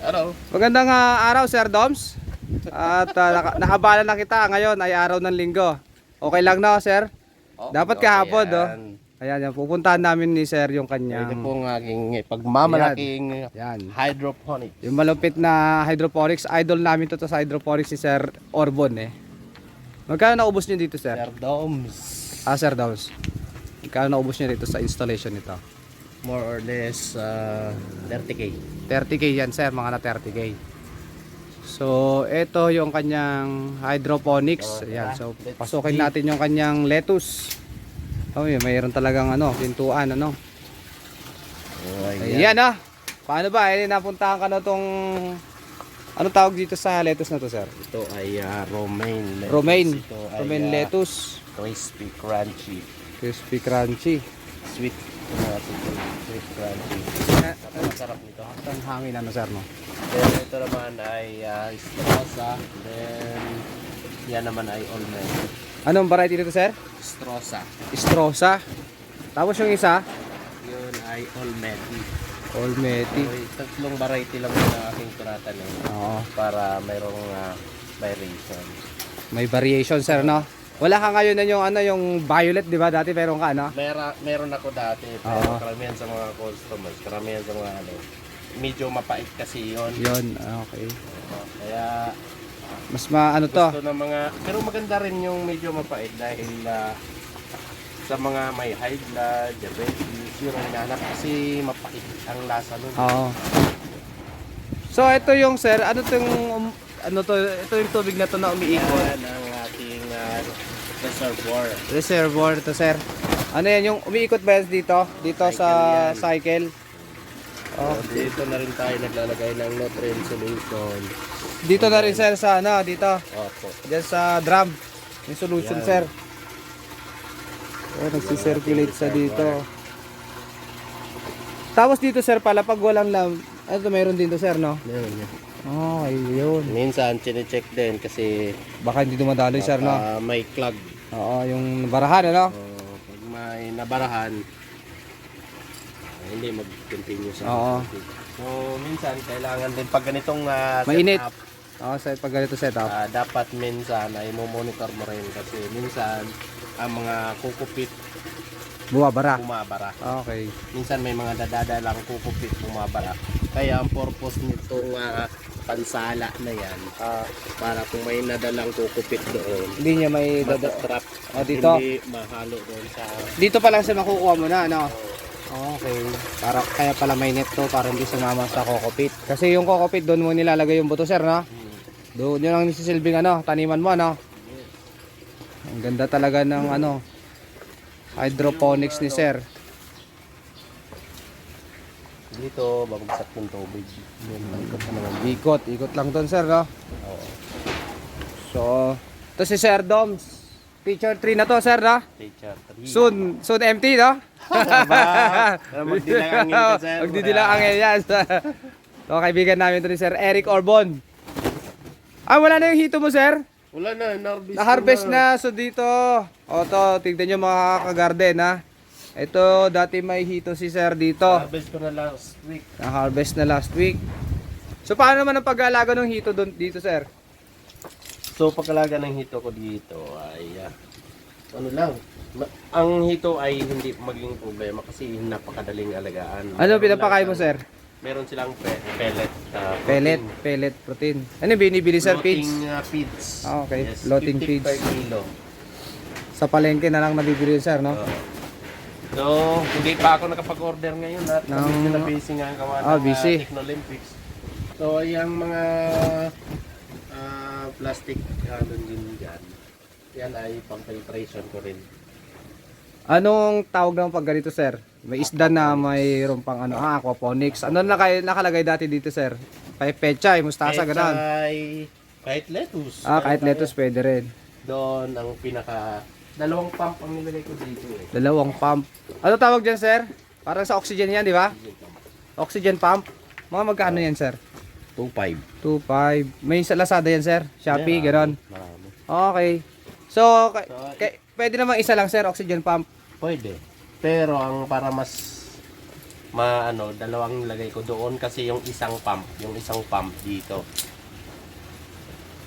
Hello. Magandang araw, Sir Doms. At nakabala na kita. Ngayon ay araw ng linggo. Okay lang na, Sir? Dapat kahapon, do. Ayan, yan. Pupuntahan namin ni Sir yung kanyang... Ito po ang aking pagmamalaking Yan. hydroponics. Yung malupit na hydroponics. Idol namin to sa hydroponics si Sir Orbon, eh. Magkano naubos nyo dito, Sir? Sir Doms. Sir Doms. Magkano naubos nyo dito sa installation nito? More or less 30k. 30k yan, Sir. Mga na 30k. So, ito yung kanyang hydroponics. Ayan. So, pasukin natin yung kanyang lettuce. Oh, mayroon talagang pintuan, Ayan, Paano ba? Napuntahan ka na tong tawag dito sa lettuce na to, Sir? Ito ay romaine lettuce. Romaine. Ito ay Romaine lettuce. crispy crunchy. Crispy crunchy. Sweet. Sweet crunchy. Masarap nito. Ang hangin, Sir, no? Then ito naman ay strosa. Then yan naman ay olmed. Anong variety dito, Sir? Strosa. Strosa. Tapos yung isa? Yun ay olmedi. Olmeti. So, tatlong variety lang yung aking tinatanim. Oo. Para mayroong variation. May variation, Sir, no? Wala ka ngayon na yung violet, di ba? Dati meron ka, Meron ako dati, pero Oo. karamihan sa mga customers, karamihan sa mga medyo mapait kasi yun. Yun, okay. Kaya Mas to? gusto ng mga, pero maganda rin yung medyo mapait dahil sa mga may high blood, diabetes, yun ang hinahanap kasi mapait ang lasa nun. Oo. So, ito yung, Sir, ito yung tubig na to na umiikot. Yan ang ating reservoir. Reservoir to, Sir. Ano yan, yung umiikot ba yan dito? Dito Cycle sa yan. cycle? So, dito na rin tayo naglalagay ng nutrient solution. Dito na rin, Sir, sa dito. Opo. Diyan sa drum. Yung solution, Yan. Sir. Nagsisirculate sa dito. Tapos dito, Sir, pala pag walang mayroon din to, Sir, no? Meron yan. Oh, ayun. Minsan, chinecheck din kasi Baka hindi dumadaloy, Sir, no? may clog. Oo, yung barahan, Pag may nabarahan, hindi mag-continue sa Oo. So, minsan, kailangan din pag ganitong Mainit. setup, Oo, pag ganito setup. dapat minsan ay monitor mo rin kasi minsan ang mga kukupit Bumabara. bumabara. Okay. Minsan may mga dadadalang kukupit bumabara. Kaya ang purpose nitong pansala na yan, para kung may nadalang kukupit doon, Hindi niya may matatrap, dito. hindi mahalo doon sa... Dito pa lang sa makukuha mo na, Okay. Kaya pala may net to para hindi sumama sa kokopit. Kasi yung kokopit doon mo nilalagay yung buto, Sir, no? Doon yun ang nisisilbing taniman mo, Ang ganda talaga ng hydroponics ni Sir. Dito, babagsak yung tubig. Ikot lang doon, Sir, no? Oo. So, ito si Sir Doms. Picture 3 na to, Sir, no? Teacher 3. Soon empty, no? Magdilang angin ka, sir. Magdidilang angin yan. So, kaibigan namin ito ni Sir Eric Orbon. Wala na yung hito mo, Sir? Wala na, Na-harvest na. So, dito. Tignan nyo mga kagarden, ha? Ito, dati may hito si Sir dito. Harvest ko na last week. Na-harvest na last week. So, paano naman ang pag-aalaga ng hito dito, Sir? So, pagkalaga ng hito ko dito ay ano lang. Ang hito ay hindi maging problema kasi napakadaling alagaan. Ano pinapakain mo, Sir? Meron silang pellet. Pellet protein. Ano yung binibili, Sir? Feeds? Floating feeds. Okay. Yes, Floating 50 feeds. per kilo. Sa palengke na lang nabibili, Sir, no? So, hindi pa ako nakapag-order ngayon at na busy nga ang kawan ng busy. Technolympics. So, yung mga plastic din dyan, yan ay pang-filtration ko rin. Anong tawag naman pag ganito, Sir? May isda na mayroon pang aquaponics. Ano nakalagay dati dito, Sir? Pechay, mustasa, gano'n. Kahit lettuce. Kahit lettuce pwede rin. Doon ang dalawang pump ang nilagay ko dito eh. Dalawang pump. Ano tawag dyan, Sir? Parang sa oxygen yan, di ba? Oxygen pump. Mga magkano yan, Sir? 2.5. 2.5. May sa Lazada yan, Sir? Shopee, gano'n. Marami. Okay. So, pwede namang isa lang, Sir, oxygen pump. Pwede. Pero ang para mas dalawang nilagay ko doon kasi yung isang pump dito.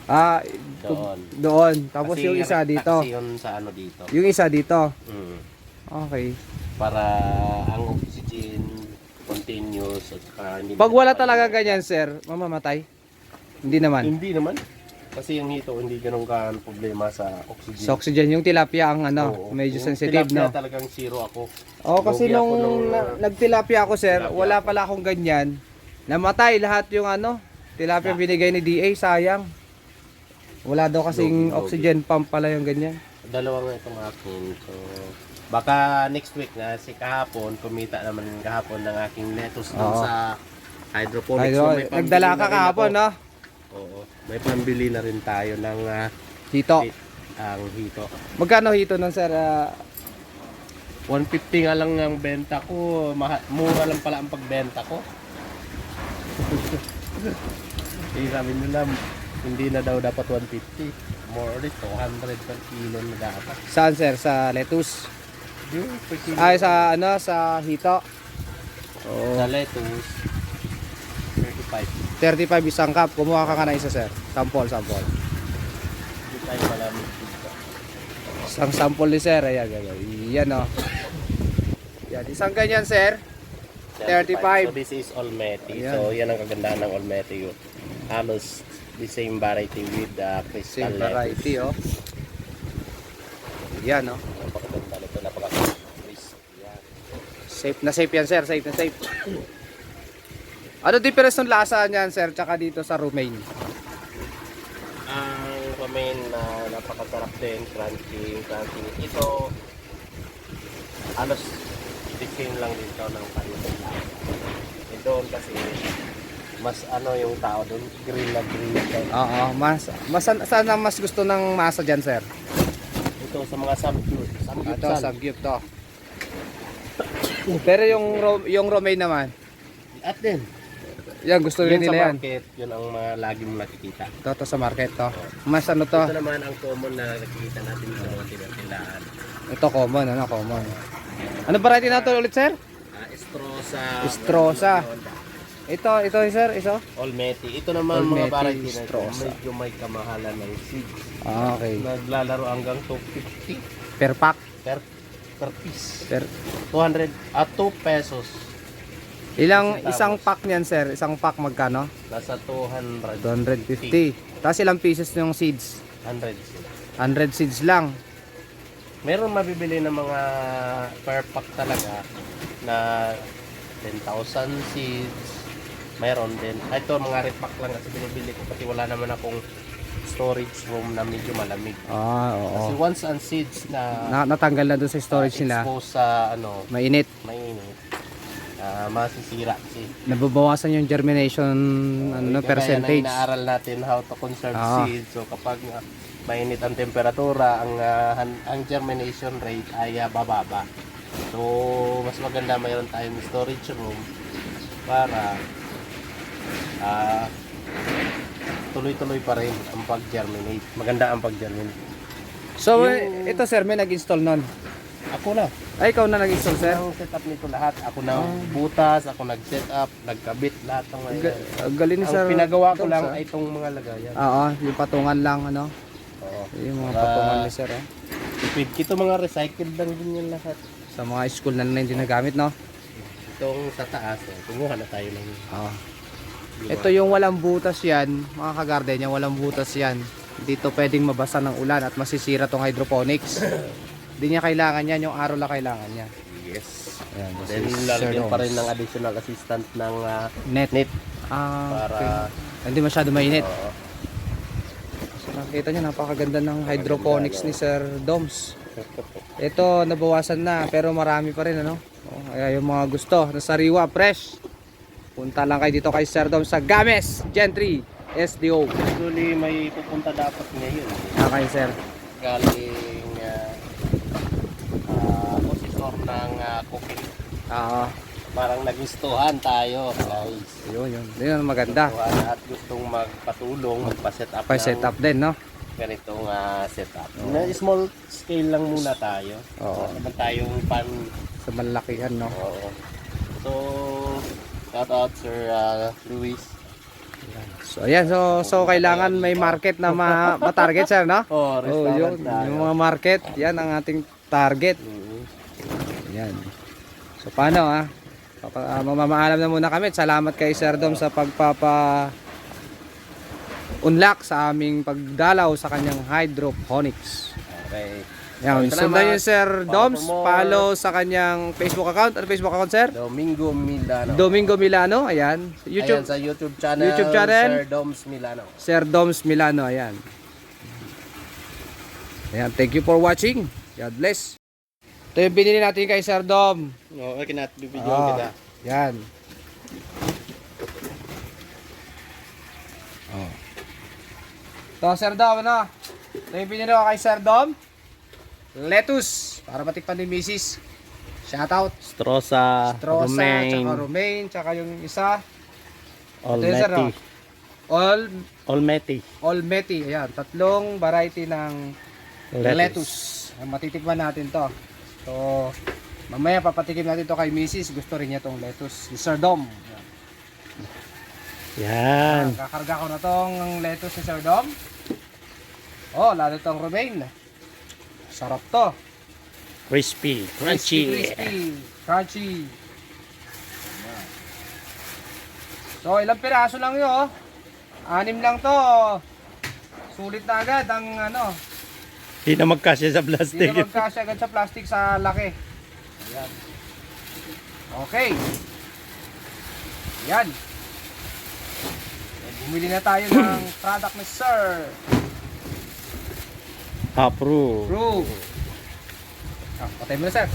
Ah, Doon. doon. Tapos Kasi yung isa dito. Kasi yun sa ano dito. Yung isa dito. Mm. Okay. Para ang oxygen continuous at saka hindi Pag wala pinapalitan. talaga ganyan, sir, mamamatay? Hindi naman. Hindi naman. Kasi yung hito hindi ganun ka problema sa oxygen. Sa oxygen, yung tilapia ang Oo. medyo Yung sensitive, tilapia no? talagang zero ako. Oo, kasi Lugi ako nung nung, nagtilapia ako, sir, tilapia wala ako. pala akong ganyan. Namatay lahat yung tilapia binigay ni DA, sayang. Wala daw kasing Lugi. oxygen pump pala yung ganyan. Dalawa nga itong akin. So, baka next week na kahapon, kumita naman kahapon ng aking lettuce dun Oo. sa hydroponics. Ayun, So, may pambili nagdala na ka rin kahapon, ako. no? Oo. May pambili na rin tayo ng Hito. ang hito. Magkano hito nun, sir? 150 nga lang ang benta ko. Mura lang pala ang pagbenta ko. Eh, sabi nila, hindi na daw dapat 150. More or less 200 per kilo na dapat. Saan, sir? Sa lettuce? Yung per kilo. Ay, sa hito. Oo. Sa lettuce, 35. 35 isang cup. Kumuha ka na isa, sir. Sample. Hindi tayo malamig dito. Isang sample ni sir. Ayan, yan, o. Yan, isang ganyan, sir. 35. So this is Olmeti. Ayan. So yan ang kagandahan ng Olmeti. Halos the same variety with crystal Same variety, oh. Yan, oh. Napakaganda nito, napaka-crisp. Yan. Safe na safe yan, sir. Safe na safe. Ano difference ng lasa niyan, sir, tsaka dito sa romaine? Ang ramen na napakasarap din, crunchy. Ito, halos the same lang dito ng kanila. Doon kasi mas yung tao doon, grill na. Oo, saan ang mas gusto ng masa dyan, sir? Ito sa mga samgyup. Ito, samgyup to. Pero yung romaine naman, At din, yan, gusto rin yun sa nila yan. market, yun ang mga lagi mong nakikita. To sa market to. Mas ano to? Ito naman ang common na nakikita natin sa mga tindahan. Ito common, common. Ano variety na to ulit, sir? Estrosa. Estrosa. Ito, sir, iso? Olmeti. Ito naman Olmeti, mga variety na ito. Estrosa. Medyo may kamahalan ng seeds. Ah, okay. Naglalaro hanggang 250 Per pack? per piece. Per 200 at 2 pesos. ilang Centavos. isang pack niyan, sir? Isang pack magkano? Nasa 200. 250. Tapos ilang pieces yung seeds? 100 seeds. 100 seeds lang. Meron mabibili ng mga per pack talaga na 10,000 seeds. Meron din. Ito mga repack lang kasi binibili ko kasi wala naman akong storage room na medyo malamig. Ah, Kasi oo. once ang seeds na Natanggal na dun sa storage nila. expose sa Mainit. mainit, masisira kasi. Nababawasan yung germination percentage. Gaya na inaaral natin how to conserve Ah. seeds. So kapag mainit ang temperatura, ang germination rate ay bababa. So mas maganda mayroon tayong storage room para tuloy-tuloy pa rin ang pag-germinate. Maganda ang pag-germinate. So, Yung- ito, sir, may nag-install nun. Ako na. Ay, ikaw na nag-install, sir? Ang setup nito lahat. Ako na butas, ako nag-setup, nagkabit lahat ng mga yan. Galing, Ang sir. pinagawa ko Dogs, lang ah. ay itong mga lagayan. Oo, yung patungan lang, ano? Oo. Yung mga Para patungan ni sir, oh. tipid. Ito mga recycled lang din yan lahat. Sa mga school na hindi nagamit, no? Itong sa taas, kumuha na tayo ng Oo. lima. Ito yung walang butas yan, mga kagarden, yung walang butas yan. Dito pwedeng mabasa ng ulan at masisira tong hydroponics. Hindi niya kailangan yan, yung araw lang kailangan niya. Yes. Ayan, Then this is lalagyan Sir pa rin Doms. ng additional assistant ng Net. net Ah, para okay. Hindi masyado mainit. oo. So, nakita niyo, napakaganda ng hydroponics ni Sir Doms. Ito, nabawasan na, pero marami pa rin, ano? Oh, kaya yung mga gusto, na sariwa, fresh. Punta lang kayo dito kay Sir Doms sa Games, Gentry, SDO. Actually may pupunta dapat ngayon. Okay, sir. Galing posisor ng cooking. Parang nagustuhan tayo, guys. Yun. Yun ang maganda. Gustuhan at gustong magpatulong, magpa-set up Pa-set up din, no? ganitong setup. Na small scale lang muna tayo. Oo. Wala naman tayong pan. Sa malakihan, no? Oo. So, shout out Sir Luis. So ayan, so kailangan may market na ma-target sir, no? Oh, restaurant yun, tayo. yung mga market, yan ang ating target. Ayan. So paano mamamaalam na muna kami. Salamat kay Sir Dom sa unlock sa aming pagdalaw sa kanyang hydroponics. Okay. Yan, Salamat. sundan yung Sir Doms, for more. follow sa kanyang Facebook account. Ano Facebook account, sir? Domingo Milano. Domingo Milano, ayan. YouTube, Ayan, sa YouTube channel, Sir Doms Milano. Sir Doms Milano, ayan. Ayan, thank you for watching. God bless. Ito yung binili natin kay Sir Dom. No, okay na, bibidyo Oh, kita. yan. Oh. Ito, Sir Dom, ano? Ito yung binili ko kay Sir Dom. Lettuce, para matikpan ni Mrs. Shoutout. Strosa, Strosa, tsaka romaine, tsaka yung isa. Almeti. Ito, sir, oh. Almeti. Almeti, ayan. 3 variety ng lettuce. Ayan, matitikman natin to. So, mamaya papatikim natin to kay Mrs. Gusto rin niya tong lettuce. Ni Sir Dom. Ayan. Yan. Kakarga ko na tong lettuce ni Sir Dom. Oh, lalo tong romaine. Sarap to. Crispy. Crispy. Crunchy. Ayan. So, ilang piraso lang yun, oh. 6 lang to. Sulit na agad ang ano. Hindi na magkasya sa Hindi plastic. na magkasya agad sa plastic sa laki. Ayan. Okay. Ayan. Bumili na tayo ng product ni Sir. Approve. Proof. Ah, patay mo na, sir.